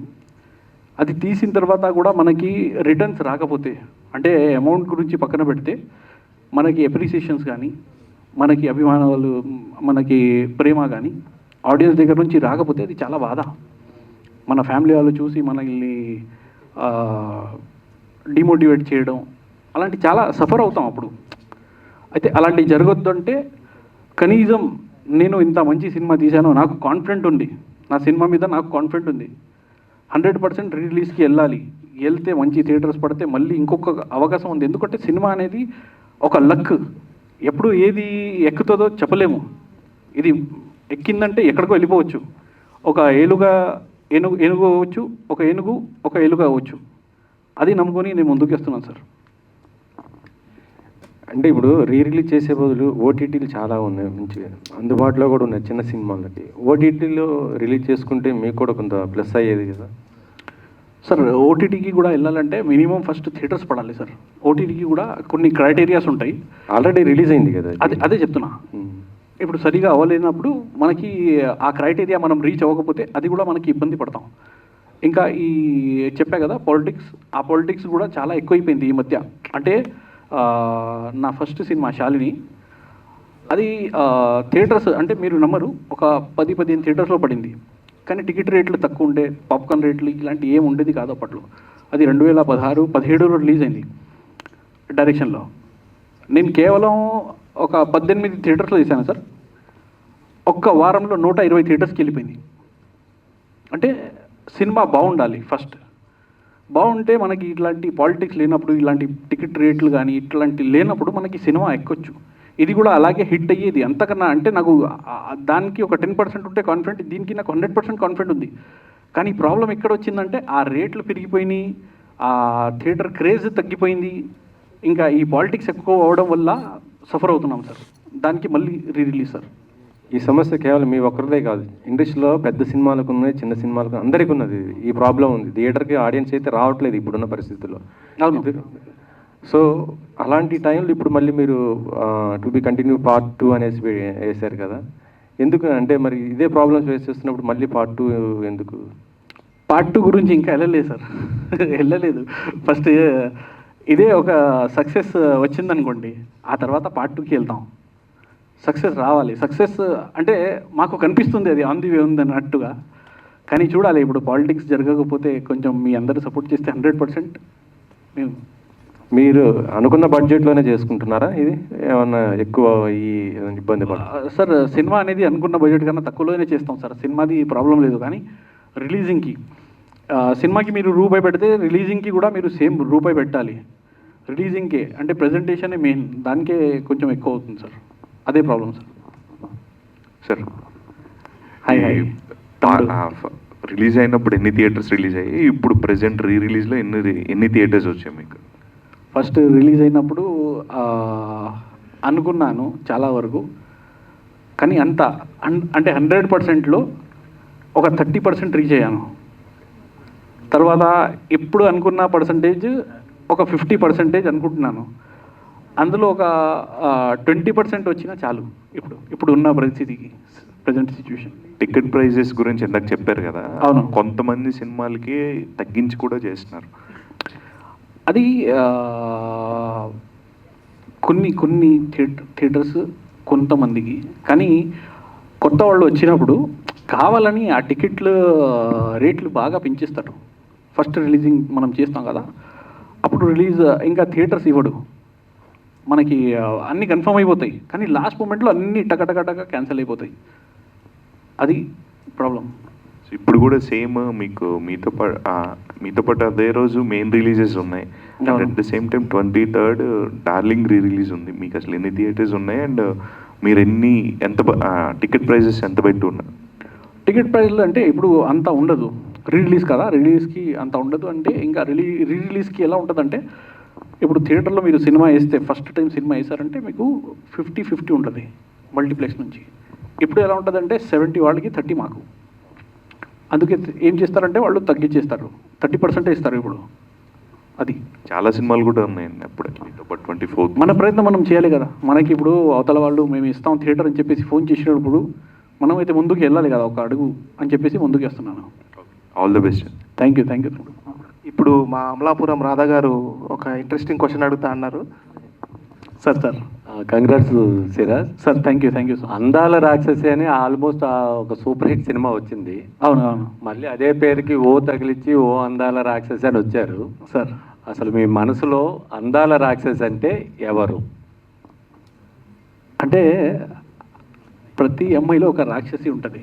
అది తీసిన తర్వాత కూడా మనకి రిటర్న్స్ రాకపోతే, అంటే అమౌంట్ గురించి పక్కన పెడితే, మనకి అప్రిసియేషన్స్ కానీ, మనకి అభిమానాలు, మనకి ప్రేమ కానీ ఆడియన్స్ దగ్గర నుంచి రాకపోతే అది చాలా బాధ. మన ఫ్యామిలీ వాళ్ళు చూసి మనల్ని డిమోటివేట్ చేయడం, అలాంటి చాలా సఫర్ అవుతాం అప్పుడు. అయితే అలాంటివి జరగొద్దు అంటే కనీసం నేను ఇంత మంచి సినిమా తీశాను, నాకు కాన్ఫిడెంట్ ఉంది, నా సినిమా మీద నాకు కాన్ఫిడెంట్ ఉంది, 100% రిలీజ్కి వెళ్ళాలి, వెళ్తే మంచి థియేటర్స్ పడితే మళ్ళీ ఇంకొక అవకాశం ఉంది. ఎందుకంటే సినిమా అనేది ఒక లక్, ఎప్పుడు ఏది ఎక్కుతుందో చెప్పలేము. ఇది ఎక్కిందంటే ఎక్కడికో వెళ్ళిపోవచ్చు. ఒక ఏనుగు అవ్వచ్చు, ఒక ఏలుగు అవ్వచ్చు. అది నమ్ముకొని నేను ముందుకు వస్తున్నాను సార్. అంటే ఇప్పుడు రిలీజ్ చేసే బదులు ఓటీటీలు చాలా ఉన్నాయి, మంచిగా అందుబాటులో కూడా ఉన్నాయి చిన్న సినిమాలకి. ఓటీటీలో రిలీజ్ చేసుకుంటే మీకు కూడా కొంత ప్లస్ అయ్యేది కదా సార్. ఓటీటీకి కూడా వెళ్ళాలంటే మినిమం ఫస్ట్ థియేటర్స్ పడాలి సార్. ఓటీటీకి కూడా కొన్ని క్రైటీరియాస్ ఉంటాయి. ఆల్రెడీ రిలీజ్ అయింది కదా. అదే చెప్తున్నా. ఇప్పుడు సరిగా అవ్వలేనప్పుడు మనకి ఆ క్రైటీరియా మనం రీచ్ అవ్వకపోతే అది కూడా మనకి ఇబ్బంది పడతాం. ఇంకా ఈ చెప్పా కదా పాలిటిక్స్, ఆ పాలిటిక్స్ కూడా చాలా ఎక్కువైపోయింది ఈ మధ్య. అంటే నా ఫస్ట్ సినిమా శాలిని, అది థియేటర్స్ అంటే మీరు నమ్మరు, ఒక 10-15 థియేటర్స్లో పడింది. కానీ టికెట్ రేట్లు తక్కువ ఉండే, పాప్కార్న్ రేట్లు ఇలాంటి ఏం ఉండేది కాదు అప్పట్లో. అది 2016-17లో రిలీజ్ అయింది డైరెక్షన్లో. నేను కేవలం ఒక 18 థియేటర్స్లో తీశాను సార్. ఒక్క వారంలో 120 థియేటర్స్కి వెళ్ళిపోయింది. అంటే సినిమా బాగుండాలి ఫస్ట్. బాగుంటే మనకి ఇట్లాంటి పాలిటిక్స్ లేనప్పుడు, ఇలాంటి టికెట్ రేట్లు కానీ ఇట్లాంటి లేనప్పుడు మనకి సినిమా ఎక్కొచ్చు. ఇది కూడా అలాగే హిట్ అయ్యేది. అంతకన్నా అంటే నాకు దానికి ఒక 10% ఉంటే కాన్ఫిడెంట్, దీనికి నాకు 100% కాన్ఫిడెంట్ ఉంది. కానీ ప్రాబ్లం ఎక్కడ వచ్చిందంటే ఆ రేట్లు పెరిగిపోయినాయి, ఆ థియేటర్ క్రేజ్ తగ్గిపోయింది. ఇంకా ఈ పాలిటిక్స్ ఎక్కువ అవడం వల్ల సఫర్ అవుతున్నాం సార్. దానికి మళ్ళీ రిలీజ్ సార్. ఈ సమస్య కేవలం మీ ఒక్కరిదే కాదు, ఇండస్ట్రీలో పెద్ద సినిమాలకు ఉన్నాయి, చిన్న సినిమాలకు అందరికీ ఉన్నది. ఈ ప్రాబ్లం ఉంది. థియేటర్కి ఆడియన్స్ అయితే రావట్లేదు ఇప్పుడున్న పరిస్థితుల్లో. సో అలాంటి టైంలో ఇప్పుడు మళ్ళీ మీరు టు బి కంటిన్యూ పార్ట్ 2 అనేసి వేశారు కదా, ఎందుకు అంటే మరి ఇదే ప్రాబ్లమ్స్ ఫేస్ చేస్తున్నప్పుడు మళ్ళీ పార్ట్ 2 ఎందుకు? పార్ట్ 2 గురించి ఇంకా వెళ్ళలేదు సార్. వెళ్ళలేదు. ఫస్ట్ ఇదే ఒక సక్సెస్ వచ్చిందనుకోండి, ఆ తర్వాత పార్ట్ 2కి వెళ్తాం. సక్సెస్ రావాలి. సక్సెస్ అంటే మాకు కనిపిస్తుంది అది ఆన్ ది వే ఉంది అన్నట్టుగా. కానీ చూడాలి, ఇప్పుడు పాలిటిక్స్ జరగకపోతే కొంచెం మీ అందరూ సపోర్ట్ చేస్తే 100% మేము. మీరు అనుకున్న బడ్జెట్లోనే చేసుకుంటున్నారా? ఇది ఏమన్నా ఎక్కువ ఈ ఇబ్బంది సార్? సినిమా అనేది అనుకున్న బడ్జెట్ కన్నా తక్కువలోనే చేస్తాం సార్. సినిమాది ప్రాబ్లం లేదు. కానీ రిలీజింగ్కి, సినిమాకి మీరు రూపాయి పెడితే రిలీజింగ్కి కూడా మీరు సేమ్ రూపాయి పెట్టాలి. రిలీజింగ్కే అంటే ప్రజెంటేషనే మెయిన్, దానికే కొంచెం ఎక్కువ అవుతుంది సార్. అదే problem sir. Sir hi release అయినప్పుడు ఎన్ని థియేటర్స్ రిలీజ్ అయ్యాయి? ఇప్పుడు ప్రెజెంట్ రిలీజ్లో ఎన్ని థియేటర్స్ వచ్చాయి మీకు? ఫస్ట్ రిలీజ్ అయినప్పుడు అనుకున్నాను చాలా వరకు, కానీ అంటే 100%లో ఒక 30% రీచ్ అయ్యాను. తర్వాత ఇప్పుడు అనుకున్న పర్సంటేజ్ ఒక 50% అనుకుంటున్నాను. అందులో ఒక 20% వచ్చినా చాలు ఇప్పుడు ఉన్న పరిస్థితికి, ప్రజెంట్ సిచ్యువేషన్. టికెట్ ప్రైజెస్ గురించి ఇందాక చెప్పారు కదా, అవును. కొంతమంది సినిమాలకి తగ్గించి కూడా చేస్తున్నారు. అది కొన్ని థియేటర్స్ కొంతమందికి, కానీ కొత్త వాళ్ళు వచ్చినప్పుడు కావాలని ఆ టికెట్లు రేట్లు బాగా పెంచేస్తారు. ఫస్ట్ రిలీజింగ్ మనం చేస్తాం కదా, అప్పుడు రిలీజ్ ఇంకా థియేటర్స్ ఇవ్వడు మనకి, అన్నీ కన్ఫర్మ్ అయిపోతాయి. కానీ లాస్ట్ మూమెంట్లో అన్నీ టక క్యాన్సిల్ అయిపోతాయి. అది ప్రాబ్లం. ఇప్పుడు కూడా సేమ్ మీతో పాటు అదే రోజు మెయిన్ రిలీజెస్ ఉన్నాయి. At the same time 23rd darling release ఉంది. మీకు అసలు ఎన్ని థియేటర్స్ ఉన్నాయి అండ్ మీరు ఎంత టికెట్ ప్రైజెస్ ఎంత పెట్టి ఉన్నారు? టికెట్ ప్రైస్లు అంటే ఇప్పుడు అంత ఉండదు, రిలీజ్ కదా, రిలీజ్కి అంత ఉండదు. అంటే ఇంకా రిలీజ్కి ఎలా ఉంటుందంటే, ఇప్పుడు థియేటర్లో మీరు సినిమా వేస్తే, ఫస్ట్ టైం సినిమా వేసారంటే మీకు 50-50 ఉంటుంది మల్టీప్లెక్స్ నుంచి. ఇప్పుడు ఎలా ఉంటుందంటే 70 వాళ్ళకి 30 మాకు. అందుకే ఏం చేస్తారంటే వాళ్ళు తగ్గించేస్తారు, 30% ఇస్తారు ఇప్పుడు. అది చాలా సినిమాలు కూడా ఉన్నాయండి అప్పుడే మీతో పాటు 24th. మన ప్రయత్నం మనం చేయాలి కదా. మనకి ఇప్పుడు అవతల వాళ్ళు మేము ఇస్తాం థియేటర్ అని చెప్పేసి ఫోన్ చేసినప్పుడు మనం అయితే ముందుకు వెళ్ళాలి కదా, ఒక అడుగు అని చెప్పేసి ముందుకు వేస్తున్నాను. All the best. Thank you. ఇప్పుడు మా అమలాపురం రాధా గారు ఒక ఇంట్రెస్టింగ్ క్వశ్చన్ అడుగుతా అన్నారు. Sir congrats Siraj. Sir thank you sir. అందాల రాక్షసి అని ఆల్మోస్ట్ ఒక సూపర్ హిట్ సినిమా వచ్చింది. అవును మళ్ళీ అదే పేరుకి ఓ తగిలిచ్చి ఓ అందాల రాక్షసి అని వచ్చారు సార్. అసలు మీ మనసులో అందాల రాక్షసి అంటే ఎవరు? అంటే ప్రతి అమ్మాయిలో ఒక రాక్షసి ఉంటుంది.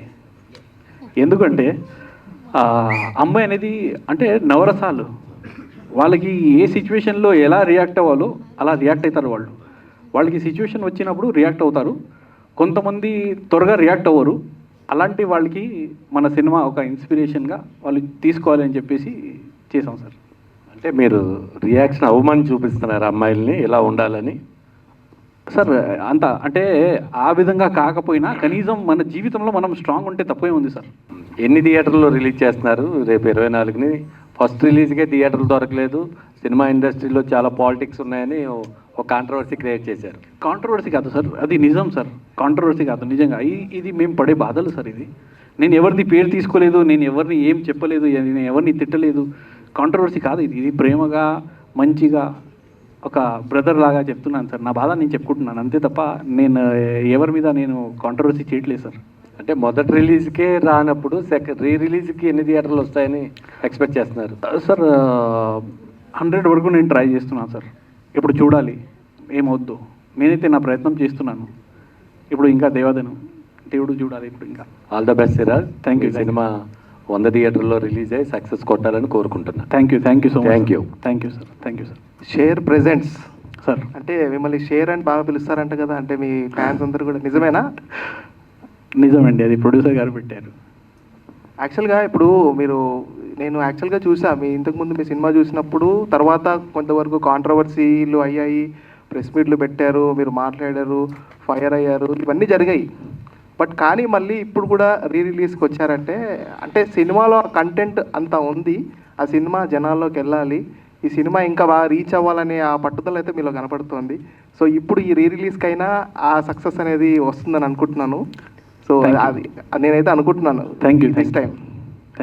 ఎందుకంటే అమ్మాయి అనేది అంటే నవరసాలు, వాళ్ళకి ఏ సిచ్యువేషన్లో ఎలా రియాక్ట్ అవ్వాలో అలా రియాక్ట్ అవుతారు. వాళ్ళకి సిచ్యువేషన్ వచ్చినప్పుడు రియాక్ట్ అవుతారు. కొంతమంది త్వరగా రియాక్ట్ అవ్వరు. అలాంటి వాళ్ళకి మన సినిమా ఒక ఇన్స్పిరేషన్గా వాళ్ళు తీసుకోవాలి అని చెప్పేసి చేసాం సార్. అంటే మీరు రియాక్షన్ అవ్వమని చూపిస్తున్నారు అమ్మాయిల్ని ఇలా ఉండాలని? సార్ అంత అంటే ఆ విధంగా కాకపోయినా కనీసం మన జీవితంలో మనం స్ట్రాంగ్ ఉంటే తప్పే ఉంది సార్. ఎన్ని థియేటర్లో రిలీజ్ చేస్తున్నారు? రేపు 24ని ఫస్ట్ రిలీజ్కే థియేటర్లు దొరకలేదు, సినిమా ఇండస్ట్రీలో చాలా పాలిటిక్స్ ఉన్నాయని ఒక కాంట్రవర్సీ క్రియేట్ చేశారు. కాంట్రవర్సీ కాదు సార్, అది నిజం సార్. కాంట్రవర్సీ కాదు, నిజంగా ఇది మేము పడే బాధలు సార్. ఇది నేను ఎవరిది పేరు తీసుకోలేదు, నేను ఎవరిని ఏం చెప్పలేదు, నేను ఎవరిని తిట్టలేదు. కాంట్రవర్సీ కాదు ఇది ప్రేమగా మంచిగా ఒక బ్రదర్ లాగా చెప్తున్నాను సార్. నా బాధ నేను చెప్పుకుంటున్నాను అంతే తప్ప నేను ఎవరి మీద నేను కాంట్రవర్సీ చేయట్లేదు సార్. అంటే మొదటి రిలీజ్కే రానప్పుడు రిలీజ్కి ఎన్ని థియేటర్లు వస్తాయని ఎక్స్పెక్ట్ చేస్తున్నారు? సార్ 100 వరకు నేను ట్రై చేస్తున్నాను సార్. ఇప్పుడు చూడాలి ఏమవుద్దు. నేనైతే నా ప్రయత్నం చేస్తున్నాను. ఇప్పుడు ఇంకా దేవుడు చూడాలి ఇప్పుడు ఇంకా. All the best Siraj. Thank you. Cinema 100 థియేటర్లో రిలీజ్ అయ్యి సక్సెస్ కొట్టాలని కోరుకుంటున్నాను. Thank you so much. Thank you sir. Share presents sir అంటే మిమ్మల్ని షేర్ అని బాగా పిలుస్తారంట కదా, అంటే మీ ఫ్యాన్స్ అందరూ కూడా నిజమేనా? నిజమండి, అది ప్రొడ్యూసర్ గారు పెట్టారు. యాక్చువల్గా ఇప్పుడు నేను యాక్చువల్గా చూసా మీ ఇంతకుముందు మీ సినిమా చూసినప్పుడు, తర్వాత కొంతవరకు కాంట్రవర్సీలు అయ్యాయి, ప్రెస్ మీట్లు పెట్టారు, మీరు మాట్లాడారు, ఫైర్ అయ్యారు, ఇవన్నీ జరిగాయి. బట్ కానీ మళ్ళీ ఇప్పుడు కూడా రిలీజ్కి వచ్చారంటే అంటే సినిమాలో కంటెంట్ అంతా ఉంది, ఆ సినిమా జనాల్లోకి వెళ్ళాలి, ఈ సినిమా ఇంకా బాగా రీచ్ అవ్వాలనే ఆ పట్టుదల అయితే మీలో కనపడుతుంది. సో ఇప్పుడు ఈ రిలీజ్కి అయినా ఆ సక్సెస్ అనేది వస్తుందని అనుకుంటున్నాను. సో అది నేనైతే అనుకుంటున్నాను. Thank you. Next time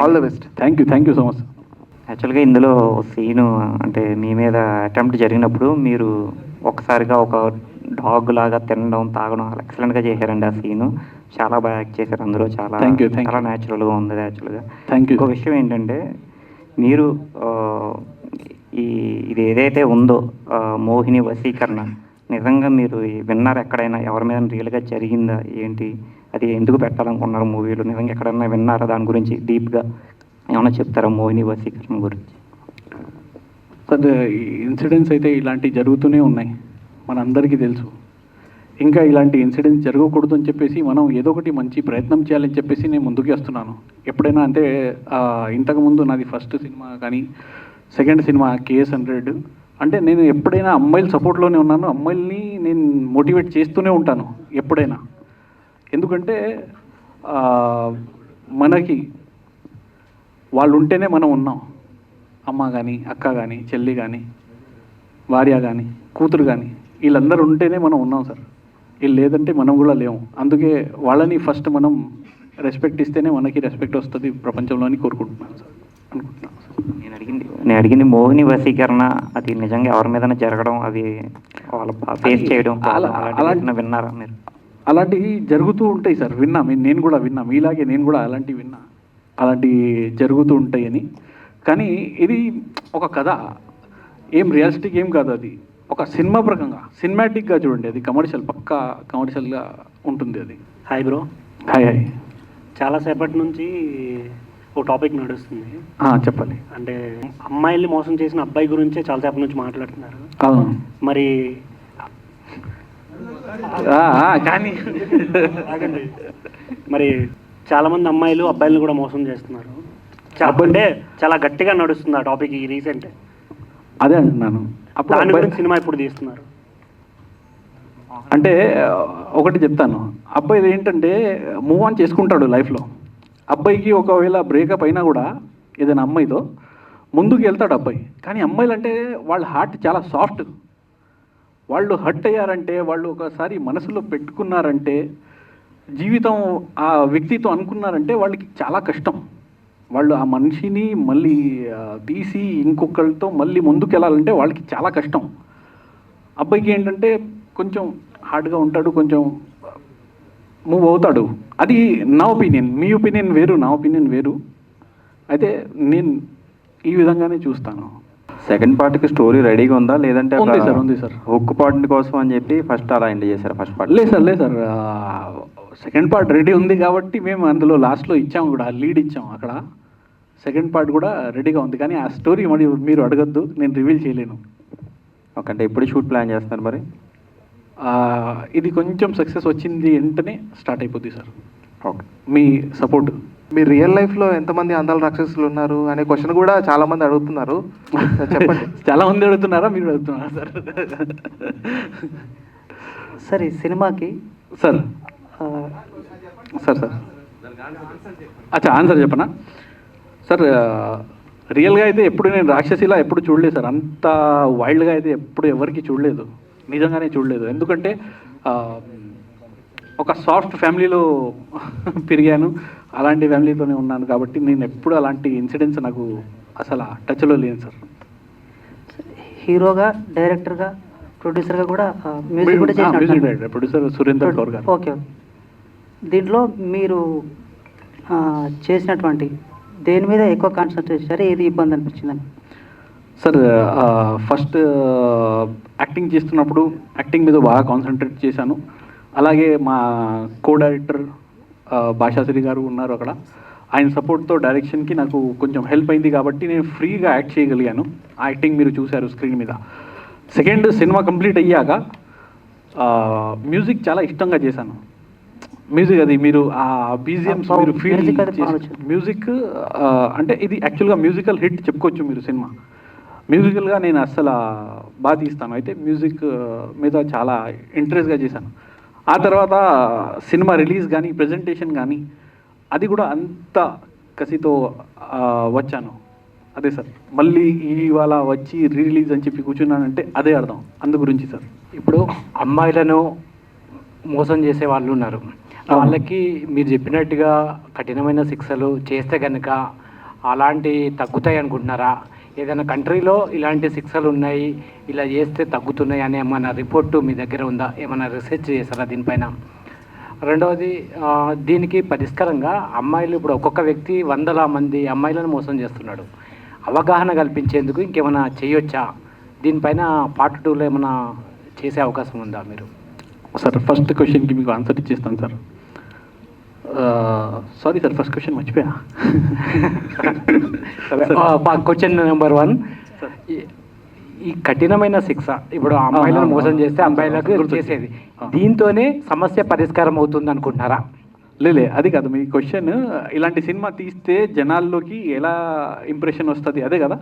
all the best. Thank you so much. యాక్చువల్గా ఇందులో సీను అంటే మీ మీద అటెంప్ట్ జరిగినప్పుడు మీరు ఒకసారిగా ఒక డాగ్ లాగా తినడం తాగడం అలా ఎక్సలెంట్గా చేశారండి. ఆ సీను చాలా బాగా యాక్ట్ చేశారు అందులో. చాలా చాలా న్యాచురల్గా ఉంది యాక్చువల్గా. ఇంకో విషయం ఏంటంటే మీరు ఇది ఏదైతే ఉందో మోహిని వశీకరణ నిజంగా మీరు విన్నారు ఎక్కడైనా? ఎవరి మీద రియల్గా జరిగిందా ఏంటి? అది ఎందుకు పెట్టాలనుకున్నారు మూవీలో? నిజంగా ఎక్కడైనా విన్నారా దాని గురించి డీప్గా ఏమైనా చెప్తారా మోహిని వశీకరణ గురించి? సార్ ఇన్సిడెంట్స్ అయితే ఇలాంటివి జరుగుతూనే ఉన్నాయి, మనందరికీ తెలుసు. ఇంకా ఇలాంటి ఇన్సిడెంట్స్ జరగకూడదు అని చెప్పేసి మనం ఏదో ఒకటి మంచి ప్రయత్నం చేయాలని చెప్పేసి నేను ముందుకు వస్తున్నాను. ఎప్పుడైనా అంటే ఇంతకుముందు నాది ఫస్ట్ సినిమా కానీ సెకండ్ సినిమా KS100 అంటే నేను ఎప్పుడైనా అమ్మాయిల సపోర్ట్లోనే ఉన్నాను. అమ్మాయిల్ని నేను మోటివేట్ చేస్తూనే ఉంటాను ఎప్పుడైనా. ఎందుకంటే మనకి వాళ్ళు ఉంటేనే మనం ఉన్నాం. అమ్మ కానీ అక్క కానీ చెల్లి కానీ భార్య కానీ కూతురు కానీ వీళ్ళందరూ ఉంటేనే మనం ఉన్నాం సార్. వీళ్ళు లేదంటే మనం కూడా లేము. అందుకే వాళ్ళని ఫస్ట్ మనం రెస్పెక్ట్ ఇస్తేనే మనకి రెస్పెక్ట్ వస్తుంది ప్రపంచంలోని కోరుకుంటున్నాను సార్, అనుకుంటున్నాను సార్. నేను అడిగింది మోహిని వశీకరణ అది నిజంగా ఎవరి మీద జరగడం, అవి వాళ్ళ ఫేస్ చేయడం అలాంటి విన్నారా మీరు? అలాంటివి జరుగుతూ ఉంటాయి సార్, విన్నా. నేను కూడా విన్నా, మీలాగే నేను కూడా అలాంటివి విన్నా, అలాంటివి జరుగుతూ ఉంటాయని. కానీ ఇది ఒక కథ, ఏం రియలిస్టిక్ ఏం కాదు. అది ఒక సినిమా ప్రకంగా సినిమాటిక్గా చూడండి. అది కమర్షియల్, పక్కా కమర్షియల్గా ఉంటుంది అది. Hi bro. హాయ్. చాలాసేపటి నుంచి ఒక టాపిక్ నడుస్తుంది. చెప్పండి. అంటే అమ్మాయిల్ని మోసం చేసిన అబ్బాయి గురించే చాలాసేపటి నుంచి మాట్లాడుతున్నారు. అవును. మరి కానీ మరి చాలామంది అమ్మాయిలు అబ్బాయిలను కూడా మోసం చేస్తున్నారు. అంటే చాలా గట్టిగా నడుస్తుంది ఆ టాపిక్ ఈ రీసెంట్. అదే అంటున్నాను. దాని గురించి సినిమా ఇప్పుడు తీస్తున్నారు. అంటే ఒకటి చెప్తాను, అబ్బాయిలు ఏంటంటే మూవ్ ఆన్ చేసుకుంటాడు లైఫ్లో. అబ్బాయికి ఒకవేళ బ్రేకప్ అయినా కూడా ఏదైనా అమ్మాయితో ముందుకు వెళ్తాడు అబ్బాయి. కానీ అమ్మాయిలు అంటే వాళ్ళ హార్ట్ చాలా సాఫ్ట్. వాళ్ళు హర్ట్ అయ్యారంటే, వాళ్ళు ఒకసారి మనసులో పెట్టుకున్నారంటే, జీవితం ఆ వ్యక్తితో అనుకున్నారంటే వాళ్ళకి చాలా కష్టం. వాళ్ళు ఆ మనిషిని మళ్ళీ తీసి ఇంకొకరితో మళ్ళీ ముందుకు వెళ్ళాలంటే వాళ్ళకి చాలా కష్టం. అబ్బాయికి ఏంటంటే కొంచెం హార్డ్గా ఉంటాడు, కొంచెం మూవ్ అవుతాడు. అది నా ఒపీనియన్. మీ ఒపీనియన్ వేరు, నా ఒపీనియన్ వేరు. అయితే నేను ఈ విధంగానే చూస్తాను. సెకండ్ పార్ట్కి స్టోరీ రెడీగా ఉందా, లేదంటే ఉంది సార్, ఉంది సార్. హుక్ పార్ట్ కోసం అని చెప్పి ఫస్ట్ అలా ఎండ్ చేశారు ఫస్ట్ పార్ట్? లేదు సార్, లేదు సార్. సెకండ్ పార్ట్ రెడీ ఉంది కాబట్టి మేము అందులో లాస్ట్లో ఇచ్చాము కూడా, లీడ్ ఇచ్చాము అక్కడ. సెకండ్ పార్ట్ కూడా రెడీగా ఉంది, కానీ ఆ స్టోరీ మరి మీరు అడగద్దు, నేను రివీల్ చేయలేను. ఓకే, అంటే ఎప్పుడు షూట్ ప్లాన్ చేస్తున్నారు మరి? ఇది కొంచెం సక్సెస్ వచ్చింది వెంటనే స్టార్ట్ అయిపోద్ది సార్. ఓకే, మీ సపోర్ట్. మీ రియల్ లైఫ్లో ఎంతమంది అందాల రాక్షసులు ఉన్నారు అనే క్వశ్చన్ కూడా చాలా మంది అడుగుతున్నారు. చెప్పండి. చాలా మంది అడుగుతున్నారా, మీరు అడుగుతున్నారా సార్? సార్ ఈ సినిమాకి సార్ సార్ సార్ అచ్చా, ఆన్సర్ చెప్పనా సార్? రియల్గా అయితే ఎప్పుడు నేను రాక్షసిలా ఎప్పుడు చూడలేదు సార్. అంత వైల్డ్గా అయితే ఎప్పుడు ఎవరికి చూడలేదు, నిజంగానే చూడలేదు. ఎందుకంటే ఒక సాఫ్ట్ ఫ్యామిలీలో పెరిగాను, అలాంటి ఫ్యామిలీతోనే ఉన్నాను కాబట్టి నేను ఎప్పుడు అలాంటి ఇన్సిడెంట్స్ నాకు అసలు టచ్లో లేను సార్. హీరోగా, డైరెక్టర్గా, ప్రొడ్యూసర్గా కూడా మ్యూజిక్ కూడా music director, producer Surender Kaur గారు. ఓకే. దీంట్లో మీరు చేసినటువంటి దేని మీద ఎక్కువ కాన్సన్ట్రేట్ చేశారు, ఏది ఇబ్బంది అనిపించిందని? సార్ ఫస్ట్ యాక్టింగ్ చేస్తున్నప్పుడు యాక్టింగ్ మీద బాగా కాన్సన్ట్రేట్ చేశాను. అలాగే మా కో డైరెక్టర్ భాషాశ్రీ గారు ఉన్నారు అక్కడ. ఆయన సపోర్ట్తో డైరెక్షన్కి నాకు కొంచెం హెల్ప్ అయింది కాబట్టి నేను ఫ్రీగా యాక్ట్ చేయగలిగాను. ఆ యాక్టింగ్ మీరు చూశారు స్క్రీన్ మీద. సెకండ్, సినిమా కంప్లీట్ అయ్యాక మ్యూజిక్ చాలా ఇష్టంగా చేశాను. మ్యూజిక్ అది మీరు ఆ బీజిఎమ్స్ మీరు ఫీల్ మ్యూజిక్ అంటే ఇది యాక్చువల్గా మ్యూజికల్ హిట్ చెప్పుకోవచ్చు మీరు. సినిమా మ్యూజికల్గా నేను అస్సలు బాగా తీస్తాను. అయితే మ్యూజిక్ మీద చాలా ఇంట్రెస్ట్గా చేశాను. ఆ తర్వాత సినిమా రిలీజ్ కానీ, ప్రజెంటేషన్ కానీ, అది కూడా అంత కసితో వచ్చాను. అదే సార్, మళ్ళీ ఇవాళ వచ్చి రిలీజ్ అని చెప్పి కూర్చున్నానంటే అదే అర్థం. అందు గురించి సార్. ఇప్పుడు అమ్మాయిలను మోసం చేసే వాళ్ళు ఉన్నారు, వాళ్ళకి మీరు చెప్పినట్టుగా కఠినమైన శిక్షలు చేస్తే కనుక అలాంటి తగ్గుతాయి అనుకుంటున్నారా? ఏదైనా కంట్రీలో ఇలాంటి శిక్షలు ఉన్నాయి, ఇలా చేస్తే తగ్గుతున్నాయి అనే ఏమైనా రిపోర్టు మీ దగ్గర ఉందా? ఏమైనా రీసెర్చ్ చేశారా దీనిపైన? రెండవది, దీనికి పరిష్కారంగా అమ్మాయిలు ఇప్పుడు ఒక్కొక్క వ్యక్తి 100 మంది అమ్మాయిలను మోసం చేస్తున్నాడు. అవగాహన కల్పించేందుకు ఇంకేమైనా చేయొచ్చా? దీనిపైన పార్ట్ 2లో ఏమైనా చేసే అవకాశం ఉందా మీరు? సార్ ఫస్ట్ క్వశ్చన్కి మీకు ఆన్సర్ ఇచ్చేస్తాను sir. Sorry sir, first question మర్చిపోయా. క్వశ్చన్ నెంబర్ 1, ఈ కఠినమైన శిక్ష ఇప్పుడు అమ్మాయిలను మోసం చేస్తే అమ్మాయిలకు చేసేది, దీంతోనే సమస్య పరిష్కారం అవుతుంది అనుకుంటున్నారా? లేలే, అది కాదు మీ క్వశ్చన్. ఇలాంటి సినిమా తీస్తే జనాల్లోకి ఎలా ఇంప్రెషన్ వస్తుంది, అదే కదా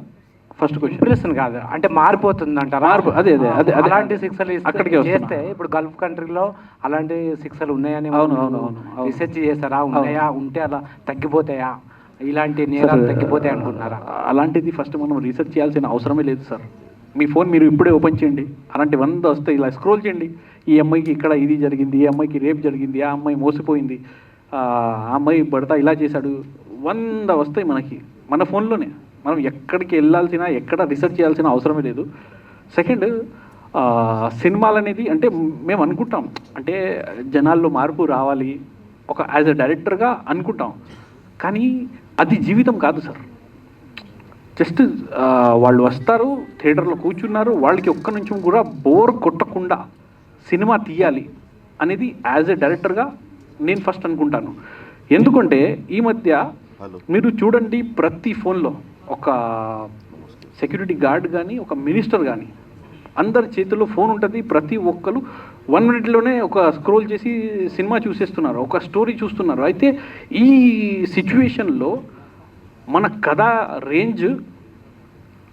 ఫస్ట్ క్వశ్చన్. ఇంప్రెషన్ కాదు, అంటే మారిపోతుంది అంటారా? అదే అదే అదే అలాంటి శిక్షలు అక్కడికి చేస్తే ఇప్పుడు గల్ఫ్ కంట్రీలో అలాంటి శిక్షలు ఉన్నాయని రీసెర్చ్ చేస్తారా? ఉన్నాయా? ఉంటే అలా తగ్గిపోతాయా? ఇలాంటి నేరాలు తగ్గిపోతాయి అనుకుంటున్నారా? అలాంటిది ఫస్ట్ మనం రీసెర్చ్ చేయాల్సిన అవసరమే లేదు సార్. మీ ఫోన్ మీరు ఇప్పుడే ఓపెన్ చేయండి, అలాంటి 100 వస్తాయి. ఇలా స్క్రోల్ చేయండి, ఈ అమ్మాయికి ఇక్కడ ఇది జరిగింది, ఈ అమ్మాయికి రేప్ జరిగింది, ఆ అమ్మాయి మోసపోయింది, ఆ అమ్మాయి భర్త ఇలా చేశాడు, 100 వస్తాయి మనకి మన ఫోన్లోనే. మనం ఎక్కడికి వెళ్ళాల్సిన, ఎక్కడ రీసెర్చ్ చేయాల్సిన అవసరమే లేదు. సెకండ్, సినిమాలు అనేది అంటే మేము అనుకుంటాం, అంటే జనాల్లో మార్పు రావాలి ఒక యాజ్ ఎ డైరెక్టర్గా అనుకుంటాం, కానీ అది జీవితం కాదు సార్. జస్ట్ వాళ్ళు వస్తారు, థియేటర్లో కూర్చున్నారు, వాళ్ళకి ఒక్క నిమిషం కూడా బోర్ కొట్టకుండా సినిమా తీయాలి అనేది యాజ్ ఎ డైరెక్టర్గా నేను ఫస్ట్ అనుకుంటాను. ఎందుకంటే ఈ మధ్య మీరు చూడండి, ప్రతి ఫోన్లో ఒక సెక్యూరిటీ గార్డ్ కానీ, ఒక మినిస్టర్ కానీ, అందరి చేతిలో ఫోన్ ఉంటుంది. ప్రతి ఒక్కరు 1 మినిట్లోనే ఒక స్క్రోల్ చేసి సినిమా చూసేస్తున్నారు, ఒక స్టోరీ చూస్తున్నారు. అయితే ఈ సిచ్యువేషన్లో మన కథ రేంజ్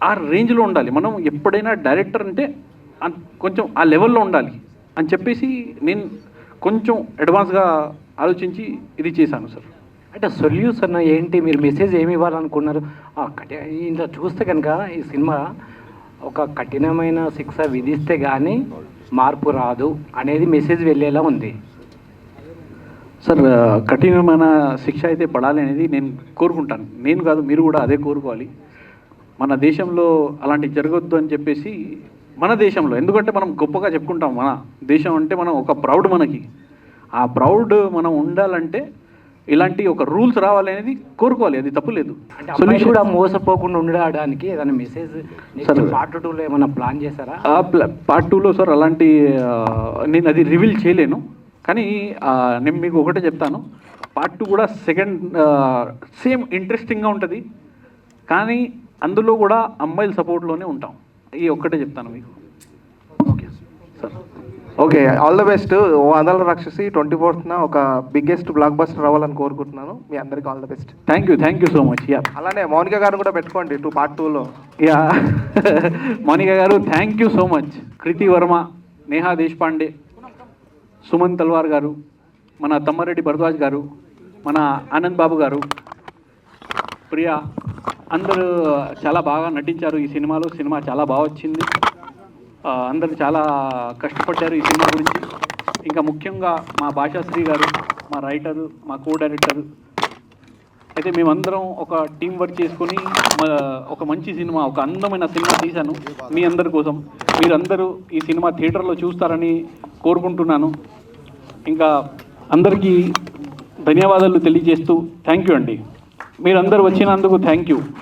ఆ రేంజ్లో ఉండాలి. మనం ఎప్పుడైనా డైరెక్టర్ అంటే కొంచెం ఆ లెవెల్లో ఉండాలి అని చెప్పేసి నేను కొంచెం అడ్వాన్స్గా ఆలోచించి ఇది చేశాను సార్. అంటే సొల్యూషన్ ఏంటి, మీరు మెసేజ్ ఏమి ఇవ్వాలనుకున్నారు? ఇంట్లో చూస్తే కనుక ఈ సినిమా ఒక కఠినమైన శిక్ష విధిస్తే కానీ మార్పు రాదు అనేది మెసేజ్ వెళ్ళేలా ఉంది. సార్, కఠినమైన శిక్ష అయితే పడాలి అనేది నేను కోరుకుంటాను. నేను కాదు, మీరు కూడా అదే కోరుకోవాలి. మన దేశంలో అలాంటి జరగొద్దు అని చెప్పేసి, మన దేశంలో, ఎందుకంటే మనం గొప్పగా చెప్పుకుంటాం మన దేశం అంటే మనం ఒక ప్రౌడ్, మనకి ఆ ప్రౌడ్ మనం ఉండాలంటే ఇలాంటి ఒక రూల్స్ రావాలి అనేది కోరుకోవాలి. అది తప్పులేదు. అంటే అమ్మాయిలు కూడా మోసపోకుండా ఉండడానికి ఏదైనా మెసేజ్ పార్ట్ 2లో ఏమైనా ప్లాన్ చేశారా? పార్ట్ 2లో సార్ అలాంటి నేను అది రివీల్ చేయలేను, కానీ నేను మీకు ఒకటే చెప్తాను, పార్ట్ 2 కూడా సేమ్ ఇంట్రెస్టింగ్గా ఉంటుంది, కానీ అందులో కూడా అమ్మాయిల సపోర్ట్లోనే ఉంటాం. ఈ ఒక్కటే చెప్తాను మీకు. Okay sir. Okay, all the best. ఓ ఆంధ్ర రాక్షసి 24th ఒక బిగ్గెస్ట్ బ్లాక్ బస్టర్ అవ్వాలని కోరుకుంటున్నాను. మీ అందరికీ all the best. Thank you so much. Yeah, అలానే మౌనిక గారిని కూడా పెట్టుకోండి పార్ట్ 2లో. యా, మౌనిక గారు థ్యాంక్ యూ సో మచ్. కృతి వర్మ, నేహా దేశపాండే, సుమన్ తల్వార్ గారు, మన తమ్మారెడ్డి భరద్వాజ్ గారు, మన ఆనంద్ బాబు గారు, ప్రియా, అందరూ చాలా బాగా నటించారు ఈ సినిమాలో. సినిమా చాలా బాగా వచ్చింది. అందరూ చాలా కష్టపడ్డారు ఈ సినిమా గురించి. ఇంకా ముఖ్యంగా మా భాషాశ్రీ గారు, మా రైటరు, మా కో డైరెక్టర్, అయితే మేమందరం ఒక టీం వర్క్ చేసుకొని ఒక మంచి సినిమా, ఒక అందమైన సినిమా తీశాను మీ అందరి కోసం. మీరందరూ ఈ సినిమా థియేటర్లో చూస్తారని కోరుకుంటున్నాను. ఇంకా అందరికీ ధన్యవాదాలు తెలియజేస్తూ థ్యాంక్ యూ అండి. మీరందరూ వచ్చినందుకు థ్యాంక్ యూ.